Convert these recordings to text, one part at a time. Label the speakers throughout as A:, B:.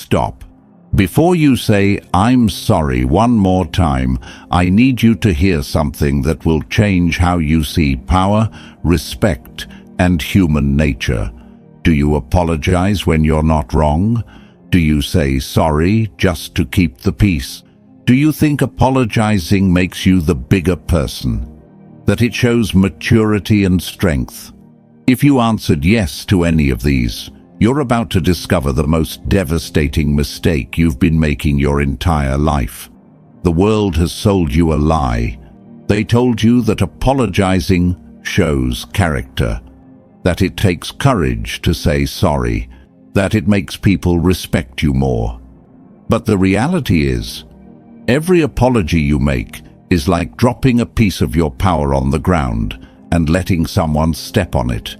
A: stop. Before you say, "I'm sorry," one more time, I need you to hear something that will change how you see power, respect, and human nature. Do you apologize when you're not wrong? Do you say sorry just to keep the peace? Do you think apologizing makes you the bigger person? That it shows maturity and strength? If you answered yes to any of these, you're about to discover the most devastating mistake you've been making your entire life. The world has sold you a lie. They told you that apologizing shows character, that it takes courage to say sorry, that it makes people respect you more. But the reality is, every apology you make is like dropping a piece of your power on the ground and letting someone step on it.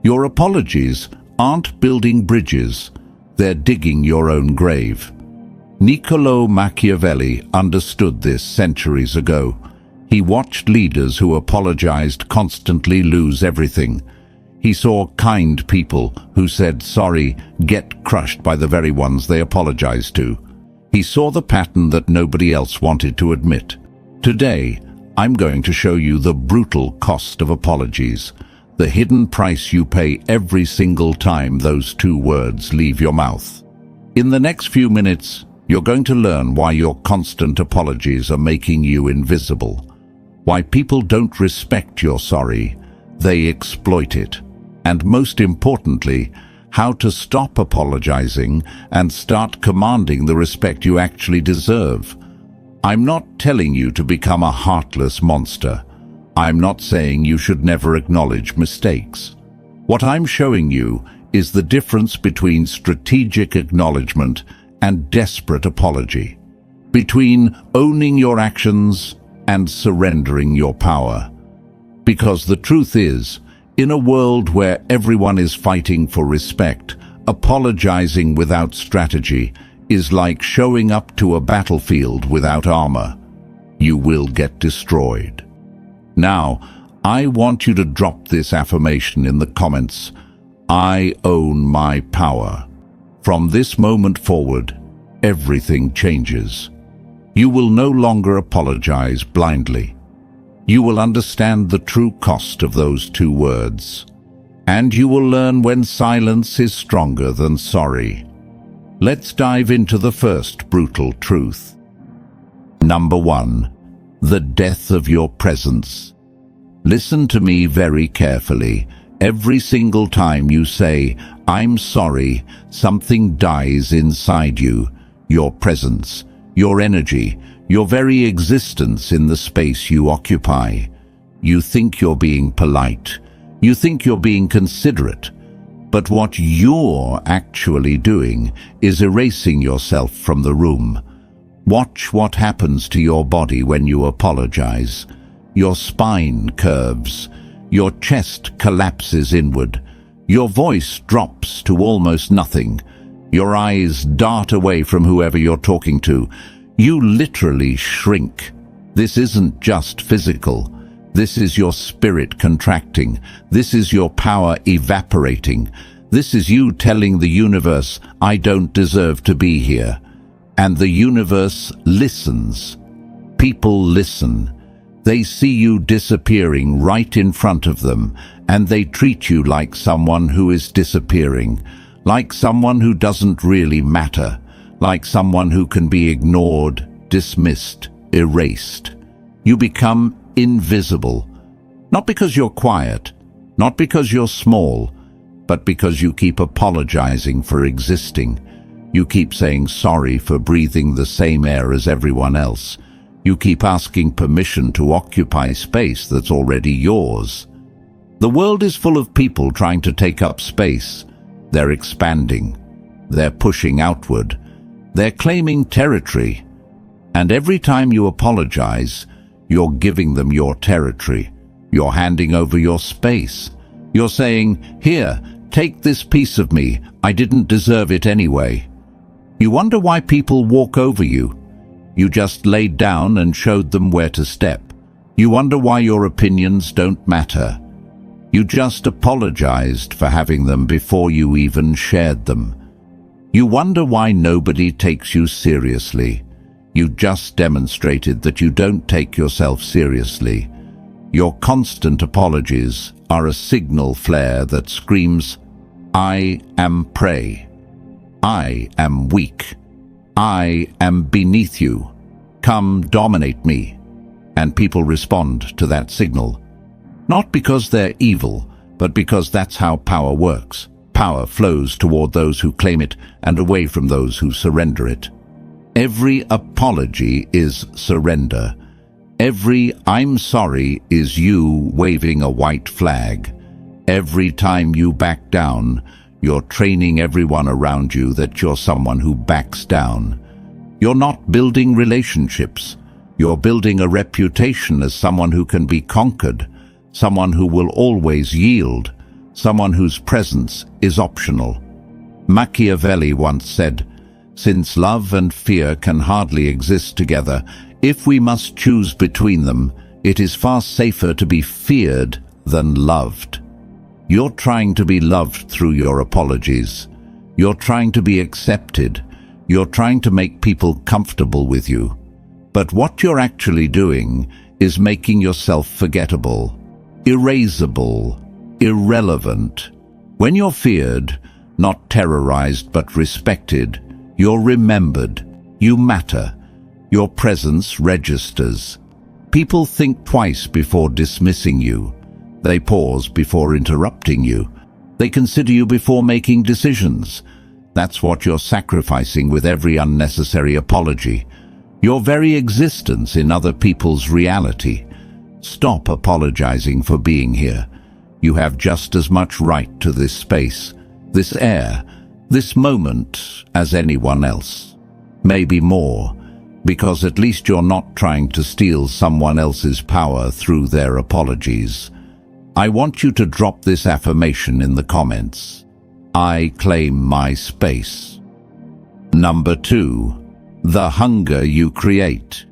A: Your apologies aren't building bridges, they're digging your own grave. Niccolò Machiavelli understood this centuries ago. He watched leaders who apologized constantly lose everything. He saw kind people who said sorry get crushed by the very ones they apologized to. He saw the pattern that nobody else wanted to admit. Today, I'm going to show you the brutal cost of apologies, the hidden price you pay every single time those two words leave your mouth. In the next few minutes, you're going to learn why your constant apologies are making you invisible, why people don't respect your sorry, they exploit it, and most importantly, how to stop apologizing and start commanding the respect you actually deserve. I'm not telling you to become a heartless monster. I'm not saying you should never acknowledge mistakes. What I'm showing you is the difference between strategic acknowledgement and desperate apology, between owning your actions and surrendering your power. Because the truth is, in a world where everyone is fighting for respect, apologizing without strategy is like showing up to a battlefield without armor. You will get destroyed. Now, I want you to drop this affirmation in the comments. I own my power. From this moment forward, everything changes. You will no longer apologize blindly. You will understand the true cost of those two words. And you will learn when silence is stronger than sorry. Let's dive into the first brutal truth. Number 1. The death of your presence. Listen to me very carefully. Every single time you say, "I'm sorry," something dies inside you. Your presence, your energy, your very existence in the space you occupy. You think you're being polite. You think you're being considerate. But what you're actually doing is erasing yourself from the room. Watch what happens to your body when you apologize. Your spine curves. Your chest collapses inward. Your voice drops to almost nothing. Your eyes dart away from whoever you're talking to. You literally shrink. This isn't just physical. This is your spirit contracting. This is your power evaporating. This is you telling the universe, "I don't deserve to be here." And the universe listens. People listen. They see you disappearing right in front of them, and they treat you like someone who is disappearing, like someone who doesn't really matter, like someone who can be ignored, dismissed, erased. You become invisible, not because you're quiet, not because you're small, but because you keep apologizing for existing. You keep saying sorry for breathing the same air as everyone else. You keep asking permission to occupy space that's already yours. The world is full of people trying to take up space. They're expanding. They're pushing outward. They're claiming territory. And every time you apologize, you're giving them your territory. You're handing over your space. You're saying, "Here, take this piece of me. I didn't deserve it anyway." You wonder why people walk over you. You just laid down and showed them where to step. You wonder why your opinions don't matter. You just apologized for having them before you even shared them. You wonder why nobody takes you seriously. You just demonstrated that you don't take yourself seriously. Your constant apologies are a signal flare that screams, "I am prey. I am weak. I am beneath you. Come dominate me." And people respond to that signal. Not because they're evil, but because that's how power works. Power flows toward those who claim it and away from those who surrender it. Every apology is surrender. Every "I'm sorry" is you waving a white flag. Every time you back down, you're training everyone around you that you're someone who backs down. You're not building relationships. You're building a reputation as someone who can be conquered, someone who will always yield, someone whose presence is optional. Machiavelli once said, "Since love and fear can hardly exist together, if we must choose between them, it is far safer to be feared than loved." You're trying to be loved through your apologies. You're trying to be accepted. You're trying to make people comfortable with you. But what you're actually doing is making yourself forgettable, erasable, irrelevant. When you're feared, not terrorized but respected, you're remembered. You matter. Your presence registers. People think twice before dismissing you. They pause before interrupting you. They consider you before making decisions. That's what you're sacrificing with every unnecessary apology. Your very existence in other people's reality. Stop apologizing for being here. You have just as much right to this space, this air, this moment as anyone else. Maybe more, because at least you're not trying to steal someone else's power through their apologies. I want you to drop this affirmation in the comments. I claim my space. Number 2. The hunger you create.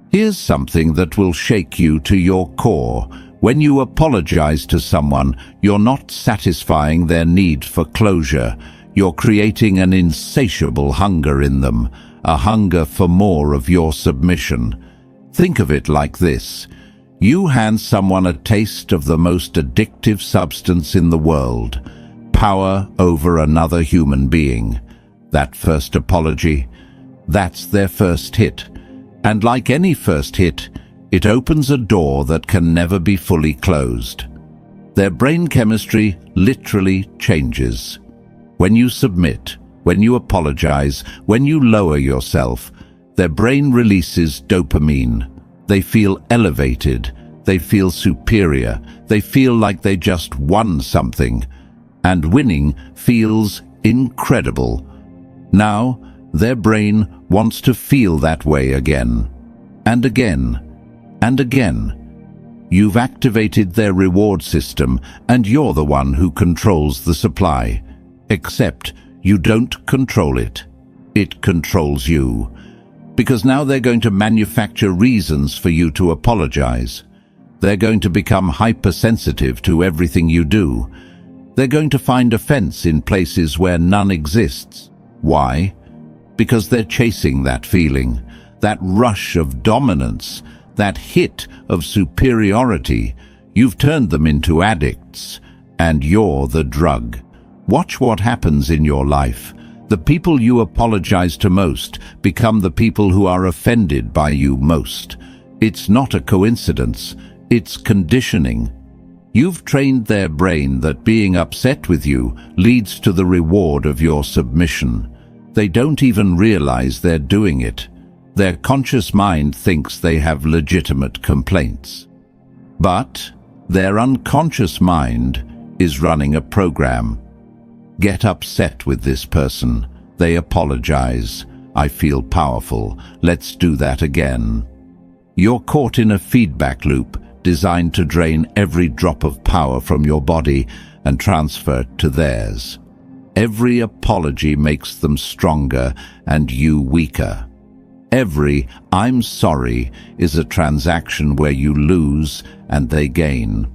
A: Here's something that will shake you to your core. When you apologize to someone, you're not satisfying their need for closure. You're creating an insatiable hunger in them, a hunger for more of your submission. Think of it like this. You hand someone a taste of the most addictive substance in the world, power over another human being. That first apology, that's their first hit. And like any first hit, it opens a door that can never be fully closed. Their brain chemistry literally changes. When you submit, when you apologize, when you lower yourself, their brain releases dopamine. They feel elevated. They feel superior. They feel like they just won something. And winning feels incredible. Now, their brain wants to feel that way again. And again. And again. You've activated their reward system, and you're the one who controls the supply. Except you don't control it. It controls you. Because now they're going to manufacture reasons for you to apologize. They're going to become hypersensitive to everything you do. They're going to find offense in places where none exists. Why? Because they're chasing that feeling, that rush of dominance, that hit of superiority. You've turned them into addicts, and you're the drug. Watch what happens in your life. The people you apologize to most become the people who are offended by you most. It's not a coincidence. It's conditioning. You've trained their brain that being upset with you leads to the reward of your submission. They don't even realize they're doing it. Their conscious mind thinks they have legitimate complaints. But their unconscious mind is running a program. Get upset with this person. They apologize. I feel powerful. Let's do that again. You're caught in a feedback loop designed to drain every drop of power from your body and transfer it to theirs. Every apology makes them stronger and you weaker. Every "I'm sorry" is a transaction where you lose and they gain.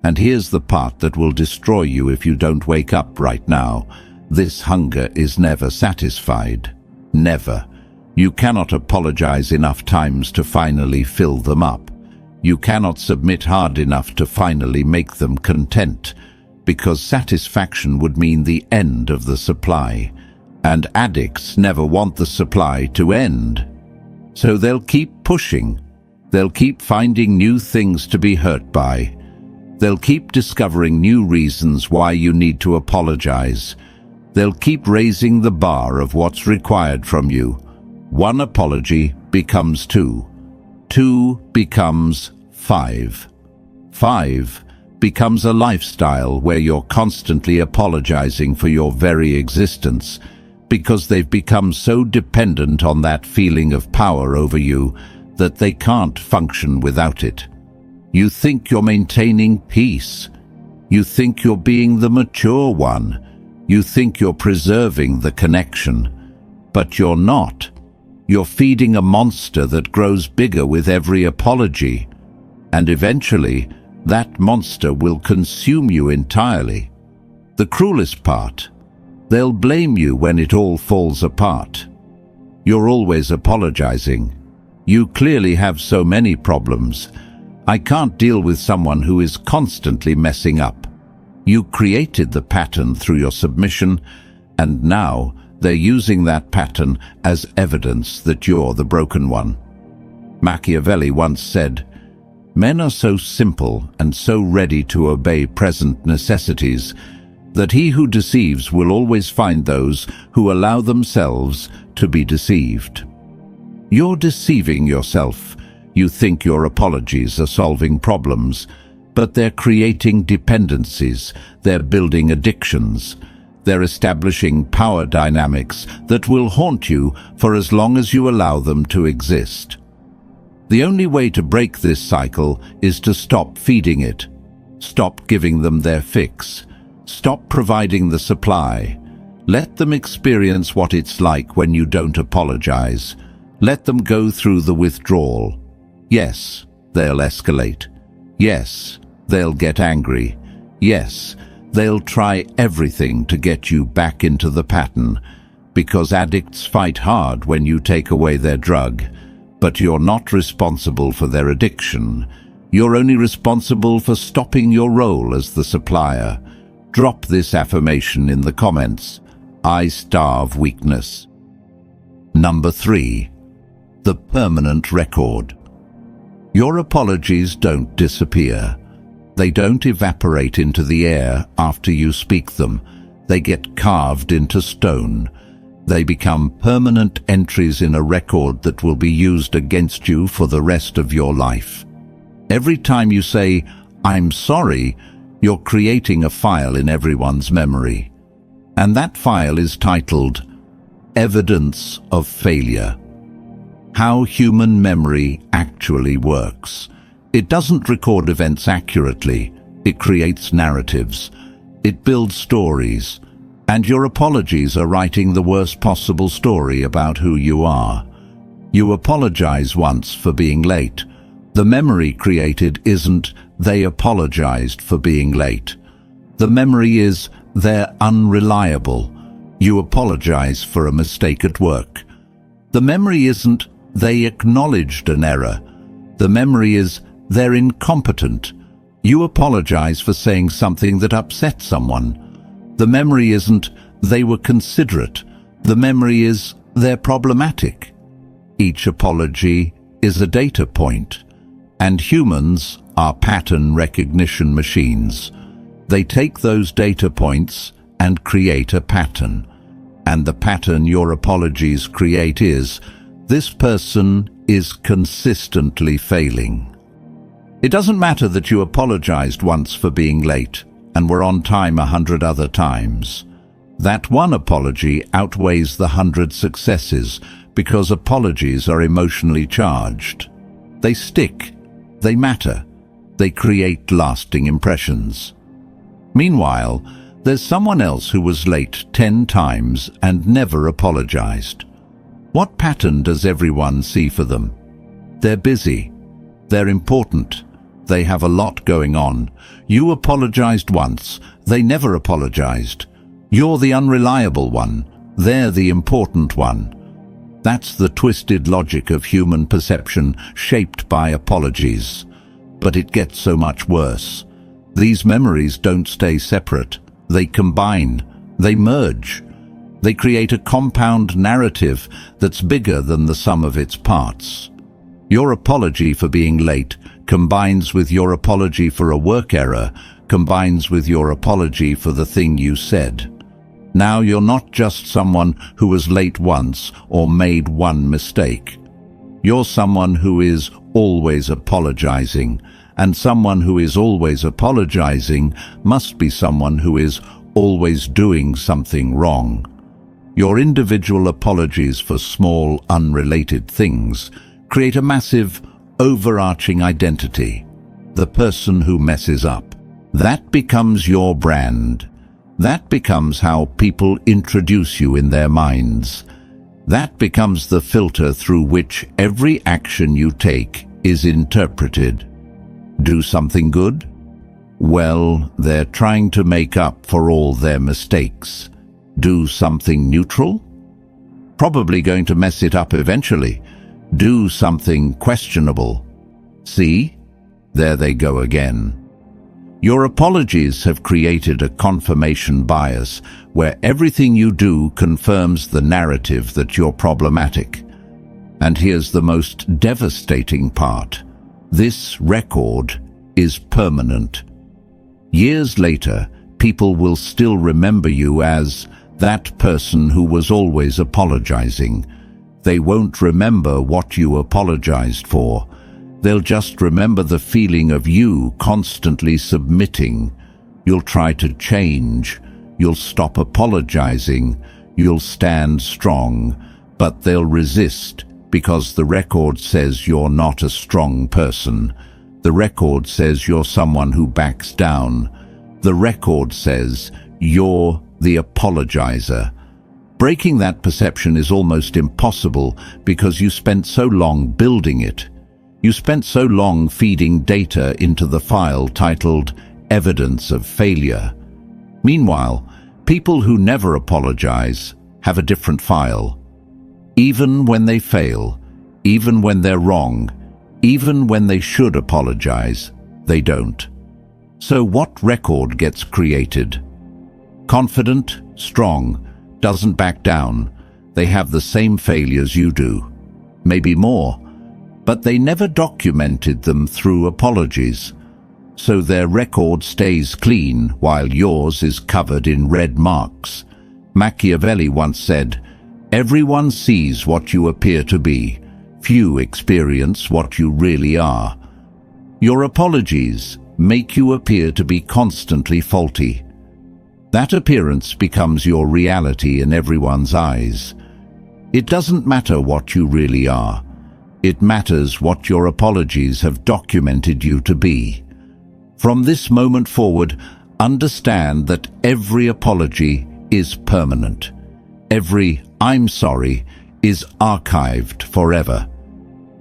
A: And here's the part that will destroy you if you don't wake up right now. This hunger is never satisfied. Never. You cannot apologize enough times to finally fill them up. You cannot submit hard enough to finally make them content, because satisfaction would mean the end of the supply, and addicts never want the supply to end. So they'll keep pushing. They'll keep finding new things to be hurt by. They'll keep discovering new reasons why you need to apologize. They'll keep raising the bar of what's required from you. One apology becomes 2. 2 becomes 5. 5 becomes a lifestyle where you're constantly apologizing for your very existence, because they've become so dependent on that feeling of power over you that they can't function without it. You think you're maintaining peace. You think you're being the mature one. You think you're preserving the connection. But you're not. You're feeding a monster that grows bigger with every apology. And eventually, that monster will consume you entirely. The cruelest part: they'll blame you when it all falls apart. You're always apologizing. You clearly have so many problems. I can't deal with someone who is constantly messing up. You created the pattern through your submission, and now they're using that pattern as evidence that you're the broken one. Machiavelli once said, "Men are so simple and so ready to obey present necessities that he who deceives will always find those who allow themselves to be deceived." You're deceiving yourself. You think your apologies are solving problems, but they're creating dependencies, they're building addictions, they're establishing power dynamics that will haunt you for as long as you allow them to exist. The only way to break this cycle is to stop feeding it. Stop giving them their fix. Stop providing the supply. Let them experience what it's like when you don't apologize. Let them go through the withdrawal. Yes, they'll escalate. Yes, they'll get angry. Yes, they'll try everything to get you back into the pattern, because addicts fight hard when you take away their drug. But you're not responsible for their addiction. You're only responsible for stopping your role as the supplier. Drop this affirmation in the comments. I starve weakness. Number 3. The permanent record. Your apologies don't disappear. They don't evaporate into the air after you speak them. They get carved into stone. They become permanent entries in a record that will be used against you for the rest of your life. Every time you say, "I'm sorry," you're creating a file in everyone's memory. And that file is titled Evidence of Failure. How human memory actually works. It doesn't record events accurately. It creates narratives. It builds stories. And your apologies are writing the worst possible story about who you are. You apologize once for being late. The memory created isn't "they apologized for being late." The memory is "they're unreliable." You apologize for a mistake at work. The memory isn't "they acknowledged an error." The memory is "they're incompetent." You apologize for saying something that upset someone. The memory isn't "they were considerate." The memory is "they're problematic." Each apology is a data point, and humans are pattern recognition machines. They take those data points and create a pattern. And the pattern your apologies create is, this person is consistently failing. It doesn't matter that you apologized once for being late and were on time 100 other times. That one apology outweighs the 100 successes, because apologies are emotionally charged. They stick, they matter, they create lasting impressions. Meanwhile, there's someone else who was late 10 times and never apologized. What pattern does everyone see for them? They're busy. They're important. They have a lot going on. You apologized once. They never apologized. You're the unreliable one. They're the important one. That's the twisted logic of human perception shaped by apologies. But it gets so much worse. These memories don't stay separate. They combine. They merge. They create a compound narrative that's bigger than the sum of its parts. Your apology for being late combines with your apology for a work error, combines with your apology for the thing you said. Now you're not just someone who was late once or made one mistake. You're someone who is always apologizing, and someone who is always apologizing must be someone who is always doing something wrong. Your individual apologies for small, unrelated things create a massive, overarching identity. The person who messes up. That becomes your brand. That becomes how people introduce you in their minds. That becomes the filter through which every action you take is interpreted. Do something good? Well, they're trying to make up for all their mistakes. Do something neutral? Probably going to mess it up eventually. Do something questionable. See? There they go again. Your apologies have created a confirmation bias where everything you do confirms the narrative that you're problematic. And here's the most devastating part. This record is permanent. Years later, people will still remember you as that person who was always apologizing. They won't remember what you apologized for. They'll just remember the feeling of you constantly submitting. You'll try to change. You'll stop apologizing. You'll stand strong. But they'll resist because the record says you're not a strong person. The record says you're someone who backs down. The record says you're the apologizer. Breaking that perception is almost impossible because you spent so long building it. You spent so long feeding data into the file titled Evidence of Failure. Meanwhile, people who never apologize have a different file. Even when they fail, even when they're wrong, even when they should apologize, they don't. So what record gets created? Confident, strong, doesn't back down. They have the same failures you do, maybe more. But they never documented them through apologies. So their record stays clean while yours is covered in red marks. Machiavelli once said, "Everyone sees what you appear to be. Few experience what you really are." Your apologies make you appear to be constantly faulty. That appearance becomes your reality in everyone's eyes. It doesn't matter what you really are. It matters what your apologies have documented you to be. From this moment forward, understand that every apology is permanent. Every "I'm sorry" is archived forever.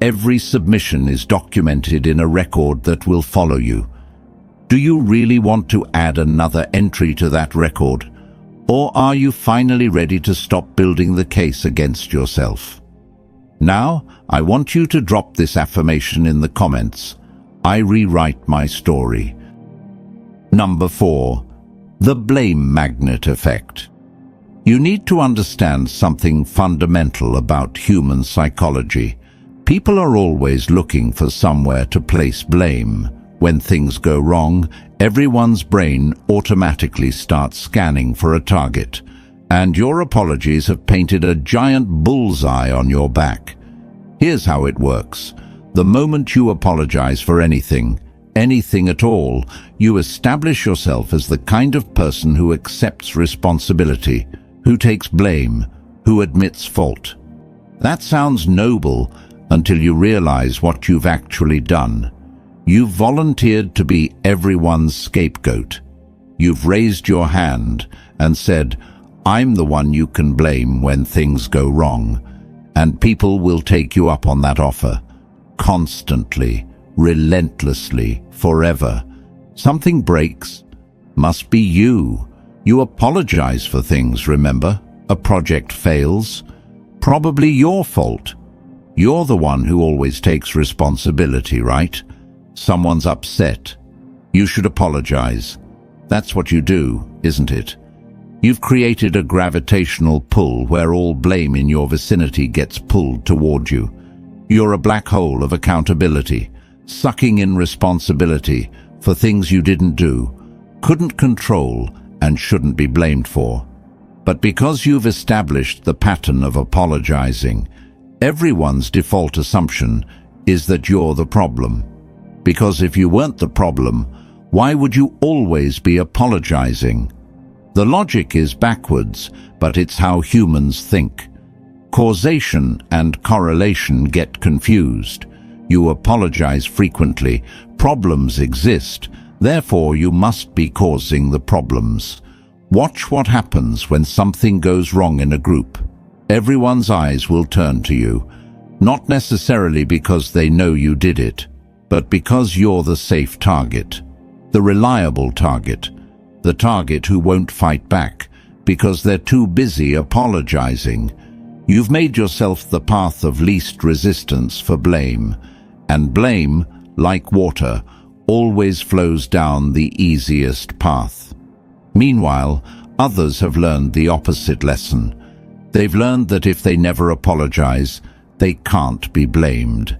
A: Every submission is documented in a record that will follow you. Do you really want to add another entry to that record? Or are you finally ready to stop building the case against yourself? Now, I want you to drop this affirmation in the comments. I rewrite my story. Number 4. The blame magnet effect. You need to understand something fundamental about human psychology. People are always looking for somewhere to place blame. When things go wrong, everyone's brain automatically starts scanning for a target. And your apologies have painted a giant bullseye on your back. Here's how it works. The moment you apologize for anything at all, you establish yourself as the kind of person who accepts responsibility, who takes blame, who admits fault. That sounds noble until you realize what you've actually done. You've volunteered to be everyone's scapegoat. You've raised your hand and said, "I'm the one you can blame when things go wrong." And people will take you up on that offer. Constantly, relentlessly, forever. Something breaks. Must be you. You apologize for things, remember? A project fails. Probably your fault. You're the one who always takes responsibility, right? Someone's upset. You should apologize. That's what you do, isn't it? You've created a gravitational pull where all blame in your vicinity gets pulled toward you. You're a black hole of accountability, sucking in responsibility for things you didn't do, couldn't control, and shouldn't be blamed for. But because you've established the pattern of apologizing, everyone's default assumption is that you're the problem. Because if you weren't the problem, why would you always be apologizing? The logic is backwards, but it's how humans think. Causation and correlation get confused. You apologize frequently. Problems exist. Therefore, you must be causing the problems. Watch what happens when something goes wrong in a group. Everyone's eyes will turn to you, not necessarily because they know you did it, but because you're the safe target, the reliable target, the target who won't fight back because they're too busy apologizing. You've made yourself the path of least resistance for blame, and blame, like water, always flows down the easiest path. Meanwhile, others have learned the opposite lesson. They've learned that if they never apologize, they can't be blamed.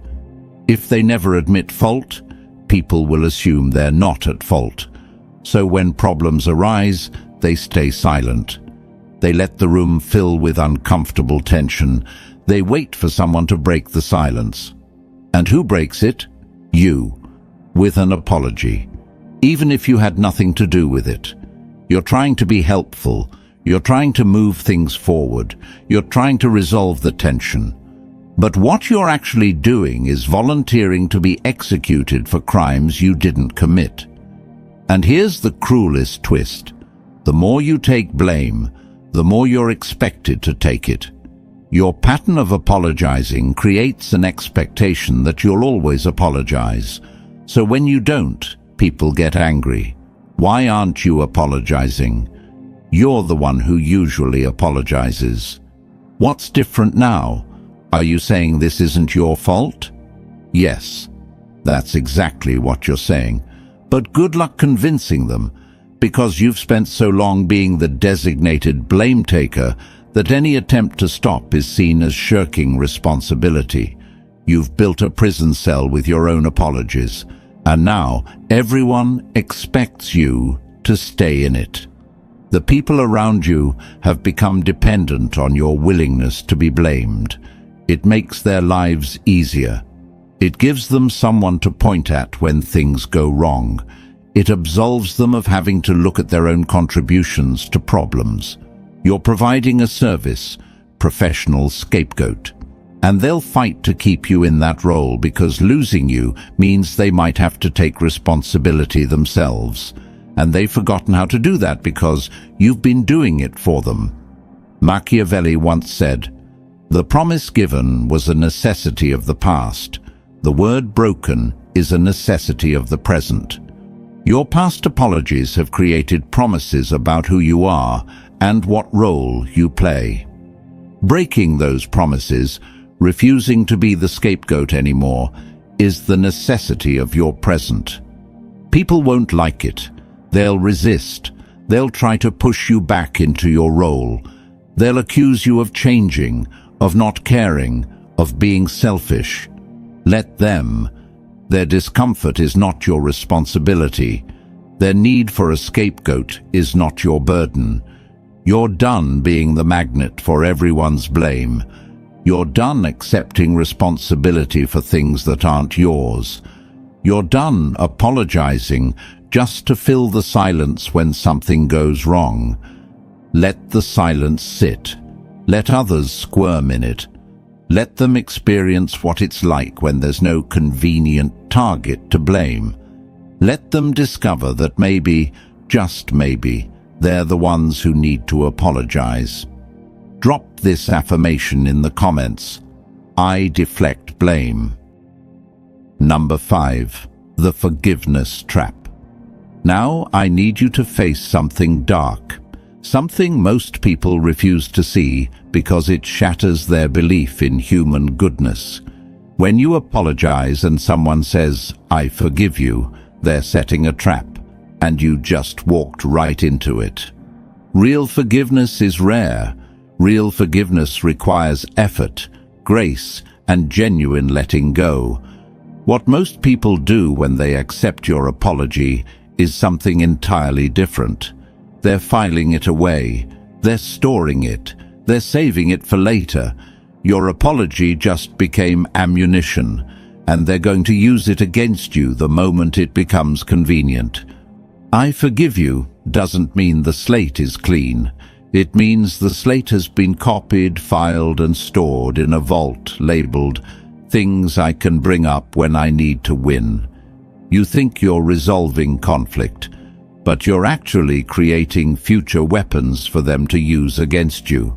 A: If they never admit fault, people will assume they're not at fault. So when problems arise, they stay silent. They let the room fill with uncomfortable tension. They wait for someone to break the silence. And who breaks it? You, with an apology. Even if you had nothing to do with it. You're trying to be helpful. You're trying to move things forward. You're trying to resolve the tension. But what you're actually doing is volunteering to be executed for crimes you didn't commit. And here's the cruelest twist. The more you take blame, the more you're expected to take it. Your pattern of apologizing creates an expectation that you'll always apologize. So when you don't, people get angry. Why aren't you apologizing? You're the one who usually apologizes. What's different now? Are you saying this isn't your fault? Yes, that's exactly what you're saying. But good luck convincing them, because you've spent so long being the designated blame taker that any attempt to stop is seen as shirking responsibility. You've built a prison cell with your own apologies, and now everyone expects you to stay in it. The people around you have become dependent on your willingness to be blamed. It makes their lives easier. It gives them someone to point at when things go wrong. It absolves them of having to look at their own contributions to problems. You're providing a service, professional scapegoat. And they'll fight to keep you in that role because losing you means they might have to take responsibility themselves. And they've forgotten how to do that because you've been doing it for them. Machiavelli once said, "The promise given was a necessity of the past. The word broken is a necessity of the present." Your past apologies have created promises about who you are and what role you play. Breaking those promises, refusing to be the scapegoat anymore, is the necessity of your present. People won't like it. They'll resist. They'll try to push you back into your role. They'll accuse you of changing, of not caring, of being selfish. Let them. Their discomfort is not your responsibility. Their need for a scapegoat is not your burden. You're done being the magnet for everyone's blame. You're done accepting responsibility for things that aren't yours. You're done apologizing just to fill the silence when something goes wrong. Let the silence sit. Let others squirm in it. Let them experience what it's like when there's no convenient target to blame. Let them discover that maybe, just maybe, they're the ones who need to apologize. Drop this affirmation in the comments. I deflect blame. Number 5. The forgiveness trap. Now I need you to face something dark. something most people refuse to see because it shatters their belief in human goodness. When you apologize and someone says, "I forgive you," they're setting a trap, and you just walked right into it. Real forgiveness is rare. Real forgiveness requires effort, grace, and genuine letting go. What most people do when they accept your apology is something entirely different. They're filing it away. They're storing it. They're saving it for later. Your apology just became ammunition, and they're going to use it against you the moment it becomes convenient. "I forgive you" doesn't mean the slate is clean. It means the slate has been copied, filed, and stored in a vault labeled "Things I can bring up when I need to win." You think you're resolving conflict, but you're actually creating future weapons for them to use against you.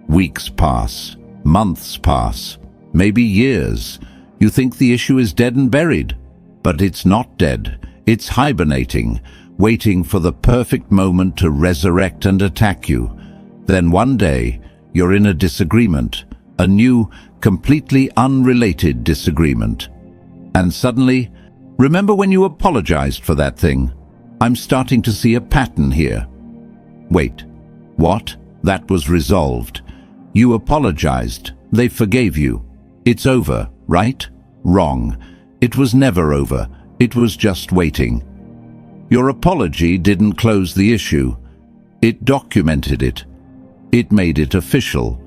A: Weeks pass, months pass, maybe years. You think the issue is dead and buried, but it's not dead. It's hibernating, waiting for the perfect moment to resurrect and attack you. Then one day, you're in a disagreement, a new, completely unrelated disagreement. And suddenly, remember when you apologized for that thing? I'm starting to see a pattern here. Wait, what? That was resolved. You apologized. They forgave you. It's over, right? Wrong. It was never over. It was just waiting. Your apology didn't close the issue. It documented it. It made it official.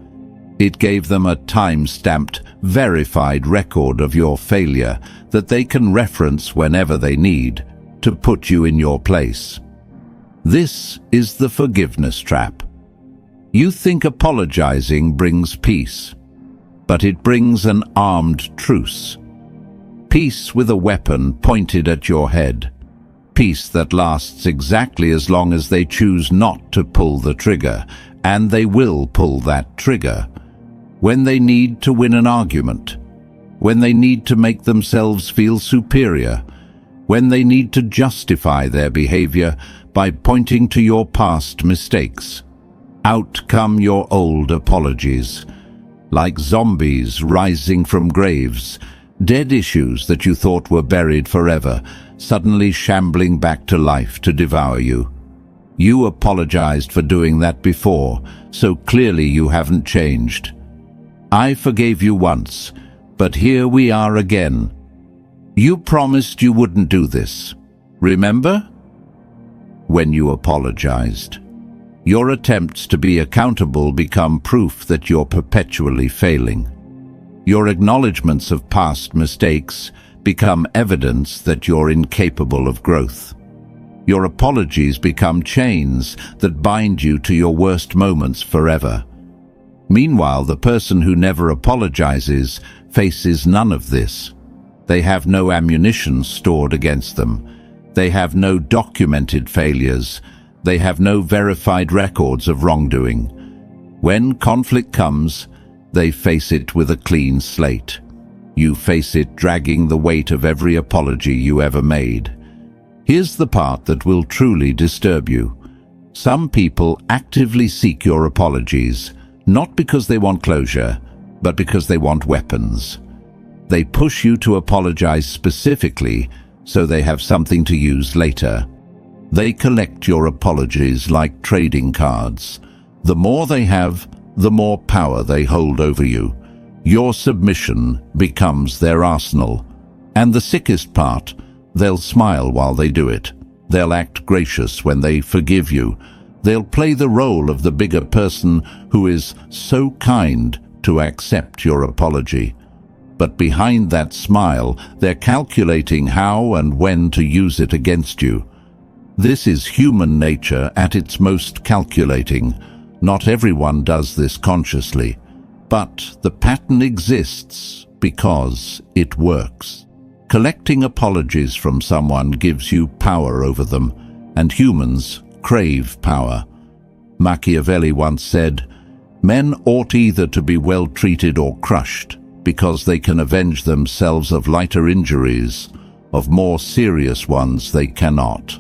A: It gave them a time-stamped, verified record of your failure that they can reference whenever they need to put you in your place. This is the forgiveness trap. You think apologizing brings peace, but it brings an armed truce. Peace with a weapon pointed at your head. Peace that lasts exactly as long as they choose not to pull the trigger, and they will pull that trigger. When they need to win an argument, when they need to make themselves feel superior, when they need to justify their behavior by pointing to your past mistakes. Out come your old apologies, like zombies rising from graves, dead issues that you thought were buried forever, suddenly shambling back to life to devour you. You apologized for doing that before, so clearly you haven't changed. I forgave you once, but here we are again. You promised you wouldn't do this. Remember? When you apologized. Your attempts to be accountable become proof that you're perpetually failing. Your acknowledgments of past mistakes become evidence that you're incapable of growth. Your apologies become chains that bind you to your worst moments forever. Meanwhile, the person who never apologizes faces none of this. They have no ammunition stored against them. They have no documented failures. They have no verified records of wrongdoing. When conflict comes, they face it with a clean slate. You face it dragging the weight of every apology you ever made. Here's the part that will truly disturb you. Some people actively seek your apologies, not because they want closure, but because they want weapons. They push you to apologize specifically so they have something to use later. They collect your apologies like trading cards. The more they have, the more power they hold over you. Your submission becomes their arsenal. And the sickest part, they'll smile while they do it. They'll act gracious when they forgive you. They'll play the role of the bigger person who is so kind to accept your apology. But behind that smile, they're calculating how and when to use it against you. This is human nature at its most calculating. Not everyone does this consciously, but the pattern exists because it works. Collecting apologies from someone gives you power over them, and humans crave power. Machiavelli once said, "Men ought either to be well treated or crushed, because they can avenge themselves of lighter injuries, of more serious ones they cannot."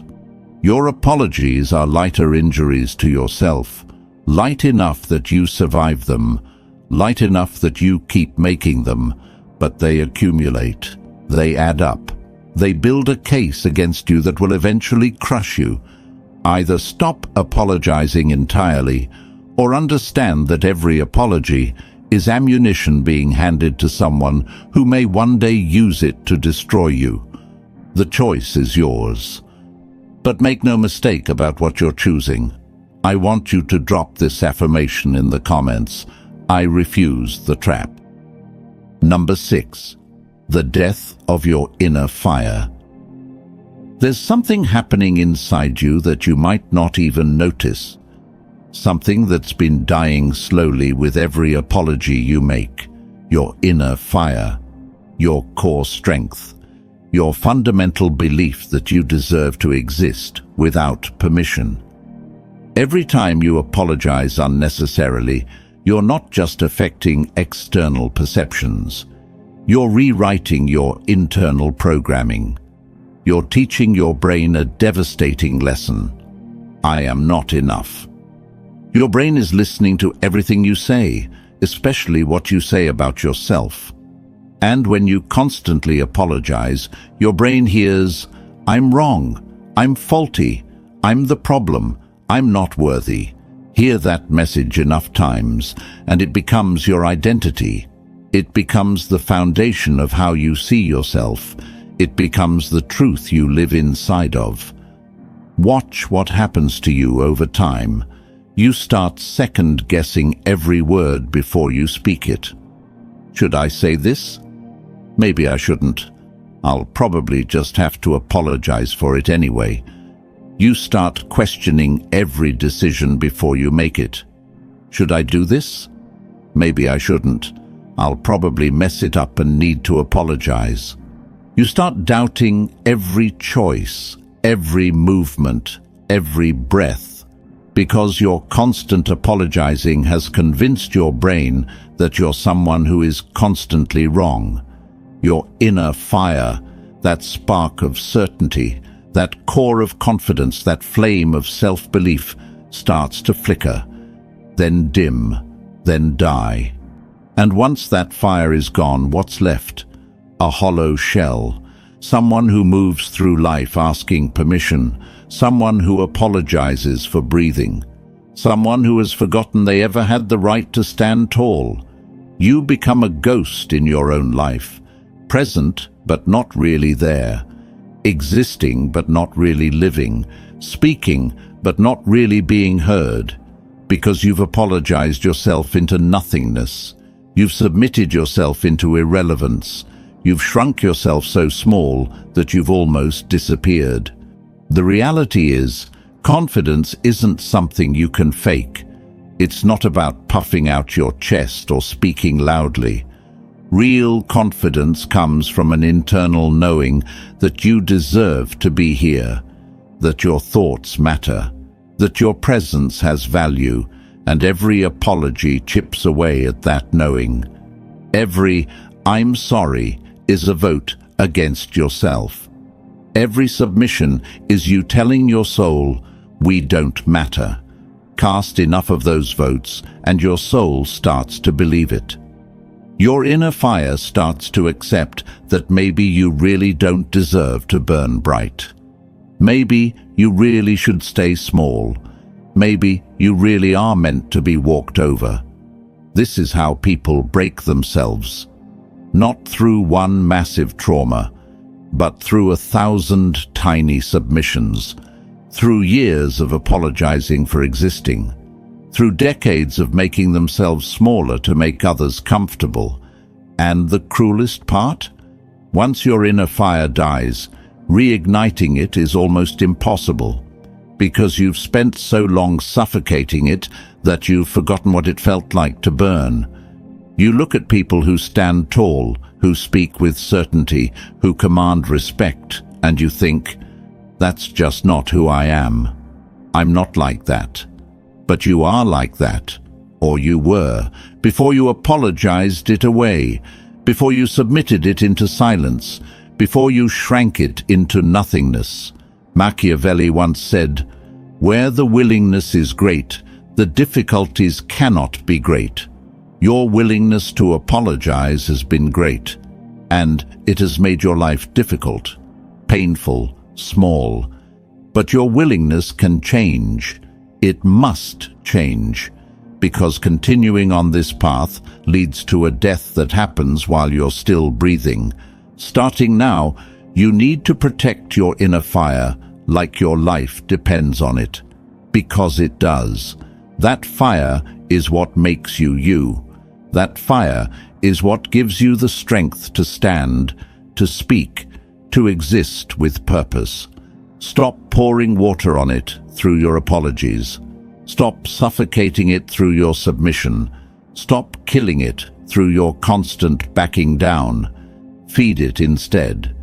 A: Your apologies are lighter injuries to yourself, light enough that you survive them, light enough that you keep making them, but they accumulate, they add up, they build a case against you that will eventually crush you. Either stop apologizing entirely, or understand that every apology is ammunition being handed to someone who may one day use it to destroy you. The choice is yours. But make no mistake about what you're choosing. I want you to drop this affirmation in the comments. I refuse the trap. Number 6. The death of your inner fire. There's something happening inside you that you might not even notice. Something that's been dying slowly with every apology you make. Your inner fire. Your core strength. Your fundamental belief that you deserve to exist without permission. Every time you apologize unnecessarily, you're not just affecting external perceptions. You're rewriting your internal programming. You're teaching your brain a devastating lesson. I am not enough. Your brain is listening to everything you say, especially what you say about yourself. And when you constantly apologize, your brain hears, I'm wrong, I'm faulty, I'm the problem, I'm not worthy. Hear that message enough times, and it becomes your identity. It becomes the foundation of how you see yourself. It becomes the truth you live inside of. Watch what happens to you over time. You start second-guessing every word before you speak it. Should I say this? Maybe I shouldn't. I'll probably just have to apologize for it anyway. You start questioning every decision before you make it. Should I do this? Maybe I shouldn't. I'll probably mess it up and need to apologize. You start doubting every choice, every movement, every breath, because your constant apologizing has convinced your brain that you're someone who is constantly wrong. Your inner fire, that spark of certainty, that core of confidence, that flame of self-belief starts to flicker, then dim, then die. And once that fire is gone, what's left? A hollow shell. Someone who moves through life asking permission. Someone who apologizes for breathing. Someone who has forgotten they ever had the right to stand tall. You become a ghost in your own life. Present, but not really there. Existing, but not really living. Speaking, but not really being heard. Because you've apologized yourself into nothingness. You've submitted yourself into irrelevance. You've shrunk yourself so small that you've almost disappeared. The reality is, confidence isn't something you can fake. It's not about puffing out your chest or speaking loudly. Real confidence comes from an internal knowing that you deserve to be here, that your thoughts matter, that your presence has value, and every apology chips away at that knowing. Every "I'm sorry" is a vote against yourself. Every submission is you telling your soul, "We don't matter." Cast enough of those votes, and your soul starts to believe it. Your inner fire starts to accept that maybe you really don't deserve to burn bright. Maybe you really should stay small. Maybe you really are meant to be walked over. This is how people break themselves. Not through one massive trauma, but through 1,000 tiny submissions, through years of apologizing for existing, through decades of making themselves smaller to make others comfortable. And the cruelest part? Once your inner fire dies, reigniting it is almost impossible, because you've spent so long suffocating it that you've forgotten what it felt like to burn. You look at people who stand tall, who speak with certainty, who command respect, and you think, that's just not who I am. I'm not like that. But you are like that, or you were, before you apologized it away, before you submitted it into silence, before you shrank it into nothingness. Machiavelli once said, "Where the willingness is great, the difficulties cannot be great." Your willingness to apologize has been great, and it has made your life difficult, painful, small. But your willingness can change. It must change, because continuing on this path leads to a death that happens while you're still breathing. Starting now, you need to protect your inner fire like your life depends on it, because it does. That fire is what makes you you. That fire is what gives you the strength to stand, to speak, to exist with purpose. Stop pouring water on it through your apologies. Stop suffocating it through your submission. Stop killing it through your constant backing down. Feed it instead.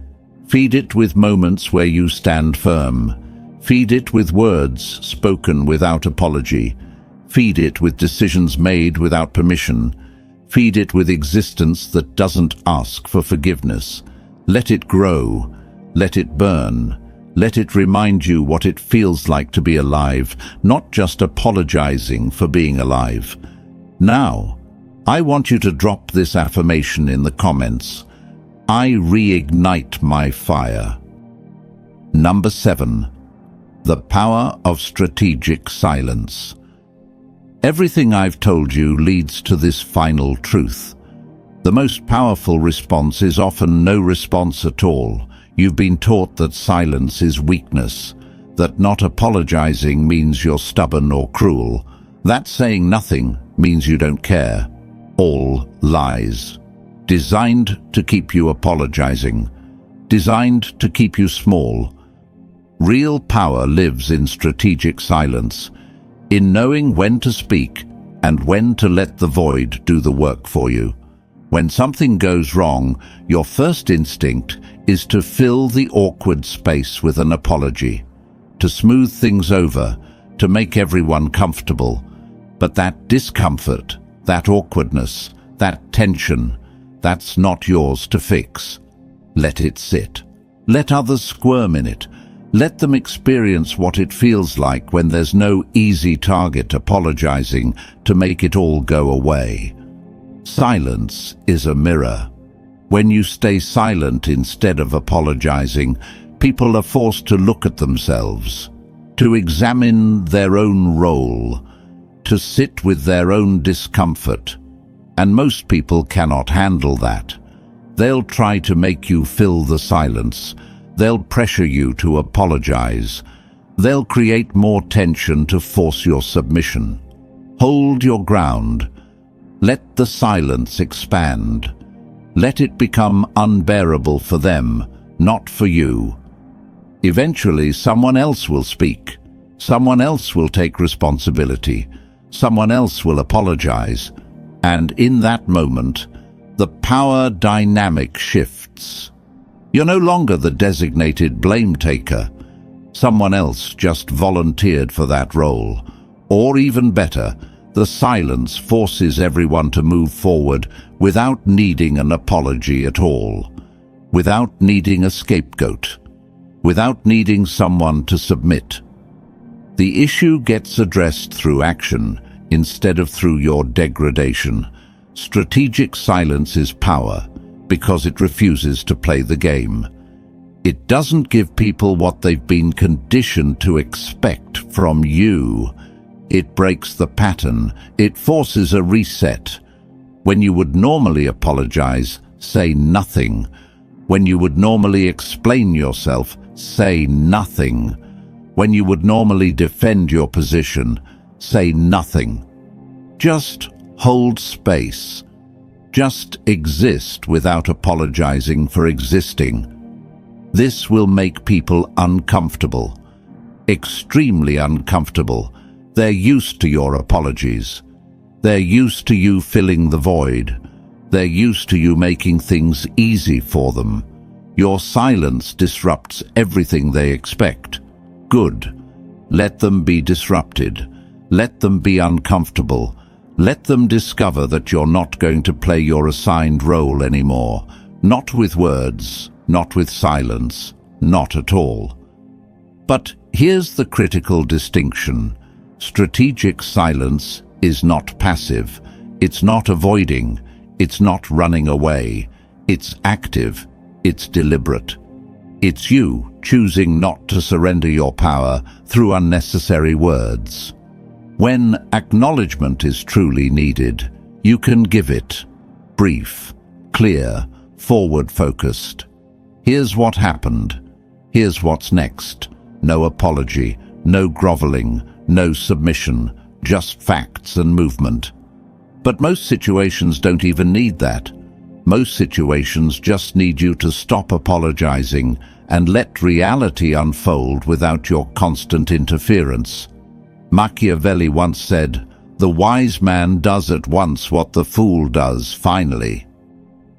A: Feed it with moments where you stand firm. Feed it with words spoken without apology. Feed it with decisions made without permission. Feed it with existence that doesn't ask for forgiveness. Let it grow. Let it burn. Let it remind you what it feels like to be alive, not just apologizing for being alive. Now, I want you to drop this affirmation in the comments. I reignite my fire. Number 7. The power of strategic silence. Everything I've told you leads to this final truth. The most powerful response is often no response at all. You've been taught that silence is weakness, that not apologizing means you're stubborn or cruel, that saying nothing means you don't care. All lies. Designed to keep you apologizing. Designed to keep you small. Real power lives in strategic silence, in knowing when to speak and when to let the void do the work for you. When something goes wrong, your first instinct is to fill the awkward space with an apology, to smooth things over, to make everyone comfortable. But that discomfort, that awkwardness, that tension, that's not yours to fix. Let it sit. Let others squirm in it. Let them experience what it feels like when there's no easy target apologizing to make it all go away. Silence is a mirror. When you stay silent instead of apologizing, people are forced to look at themselves, to examine their own role, to sit with their own discomfort. And most people cannot handle that. They'll try to make you fill the silence. They'll pressure you to apologize. They'll create more tension to force your submission. Hold your ground. Let the silence expand. Let it become unbearable for them, not for you. Eventually, someone else will speak. Someone else will take responsibility. Someone else will apologize. And in that moment, the power dynamic shifts. You're no longer the designated blame taker. Someone else just volunteered for that role. Or even better, the silence forces everyone to move forward without needing an apology at all, without needing a scapegoat, without needing someone to submit. The issue gets addressed through action instead of through your degradation. Strategic silence is power because it refuses to play the game. It doesn't give people what they've been conditioned to expect from you. It breaks the pattern. It forces a reset. When you would normally apologize, say nothing. When you would normally explain yourself, say nothing. When you would normally defend your position, say nothing. Just hold space. Just exist without apologizing for existing. This will make people uncomfortable, extremely uncomfortable. They're used to your apologies. They're used to you filling the void. They're used to you making things easy for them. Your silence disrupts everything they expect. Good. Let them be disrupted. Let them be uncomfortable. Let them discover that you're not going to play your assigned role anymore. Not with words, not with silence, not at all. But here's the critical distinction. Strategic silence is not passive. It's not avoiding. It's not running away. It's active. It's deliberate. It's you choosing not to surrender your power through unnecessary words. When acknowledgement is truly needed, you can give it. Brief, clear, forward-focused. Here's what happened. Here's what's next. No apology, no groveling, no submission, just facts and movement. But most situations don't even need that. Most situations just need you to stop apologizing and let reality unfold without your constant interference. Machiavelli once said, "The wise man does at once what the fool does finally."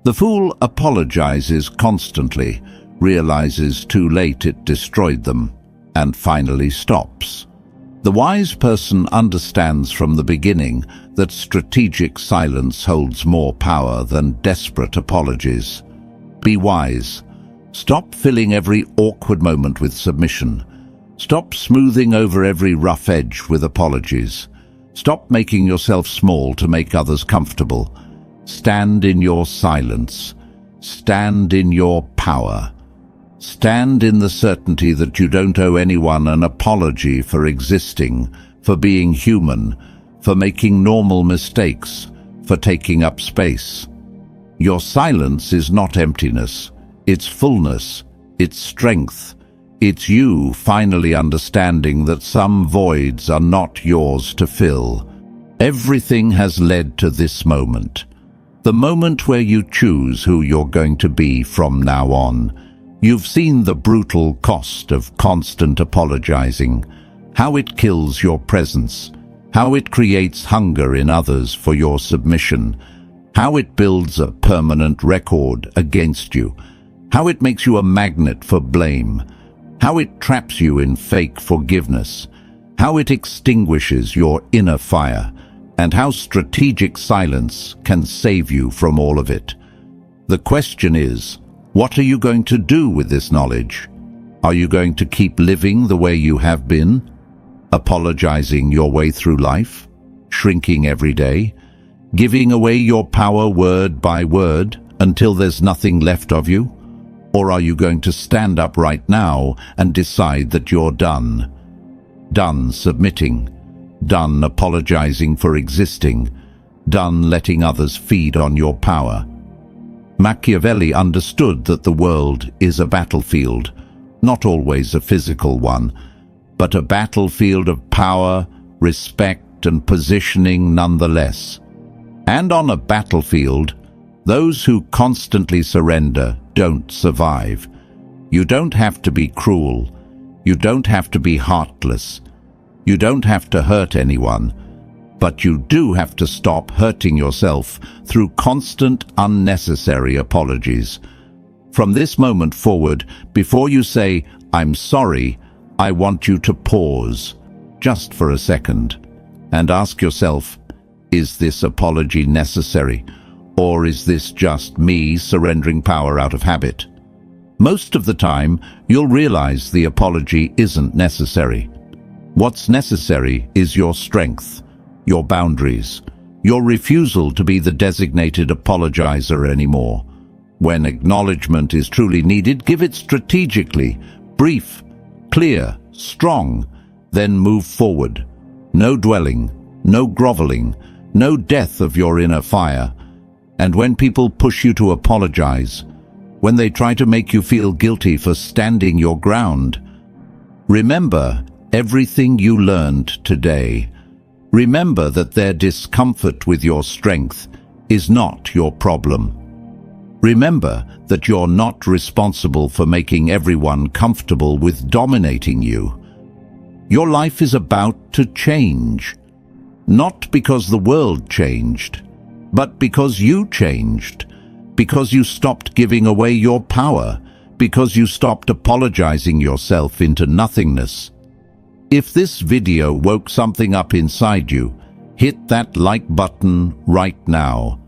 A: The fool apologizes constantly, realizes too late it destroyed them, and finally stops. The wise person understands from the beginning that strategic silence holds more power than desperate apologies. Be wise. Stop filling every awkward moment with submission. Stop smoothing over every rough edge with apologies. Stop making yourself small to make others comfortable. Stand in your silence. Stand in your power. Stand in the certainty that you don't owe anyone an apology for existing, for being human, for making normal mistakes, for taking up space. Your silence is not emptiness. It's fullness. It's strength. It's you finally understanding that some voids are not yours to fill. Everything has led to this moment. The moment where you choose who you're going to be from now on. You've seen the brutal cost of constant apologizing, how it kills your presence, how it creates hunger in others for your submission, how it builds a permanent record against you, how it makes you a magnet for blame, how it traps you in fake forgiveness, how it extinguishes your inner fire, and how strategic silence can save you from all of it. The question is, what are you going to do with this knowledge? Are you going to keep living the way you have been? Apologizing your way through life? Shrinking every day? Giving away your power word by word until there's nothing left of you? Or are you going to stand up right now and decide that you're done? Done submitting. Done apologizing for existing. Done letting others feed on your power. Machiavelli understood that the world is a battlefield, not always a physical one, but a battlefield of power, respect, and positioning nonetheless. And on a battlefield, those who constantly surrender don't survive. You don't have to be cruel. You don't have to be heartless. You don't have to hurt anyone. But you do have to stop hurting yourself through constant, unnecessary apologies. From this moment forward, before you say, "I'm sorry," I want you to pause, just for a second, and ask yourself, is this apology necessary? Or is this just me surrendering power out of habit? Most of the time, you'll realize the apology isn't necessary. What's necessary is your strength, your boundaries, your refusal to be the designated apologizer anymore. When acknowledgement is truly needed, give it strategically, brief, clear, strong, then move forward. No dwelling, no groveling, no death of your inner fire. And when people push you to apologize, when they try to make you feel guilty for standing your ground, remember everything you learned today. Remember that their discomfort with your strength is not your problem. Remember that you're not responsible for making everyone comfortable with dominating you. Your life is about to change, not because the world changed, but because you changed, because you stopped giving away your power, because you stopped apologizing yourself into nothingness. If this video woke something up inside you, hit that like button right now.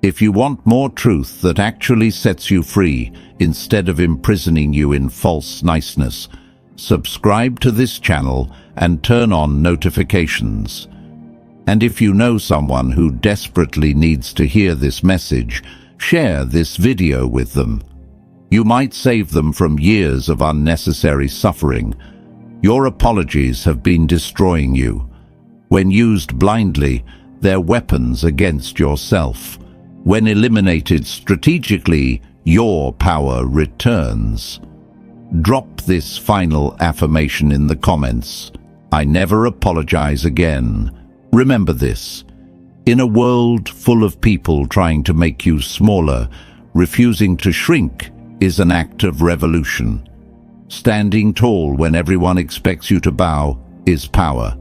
A: If you want more truth that actually sets you free instead of imprisoning you in false niceness, subscribe to this channel and turn on notifications. And if you know someone who desperately needs to hear this message, share this video with them. You might save them from years of unnecessary suffering. Your apologies have been destroying you. When used blindly, they're weapons against yourself. When eliminated strategically, your power returns. Drop this final affirmation in the comments. I never apologize again. Remember this. In a world full of people trying to make you smaller, refusing to shrink is an act of revolution. Standing tall when everyone expects you to bow is power.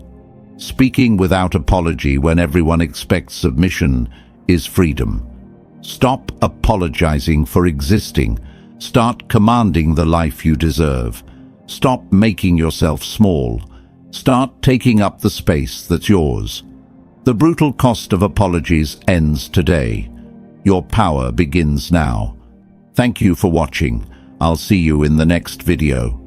A: Speaking without apology when everyone expects submission is freedom. Stop apologizing for existing. Start commanding the life you deserve. Stop making yourself small. Start taking up the space that's yours. The brutal cost of apologies ends today. Your power begins now. Thank you for watching. I'll see you in the next video.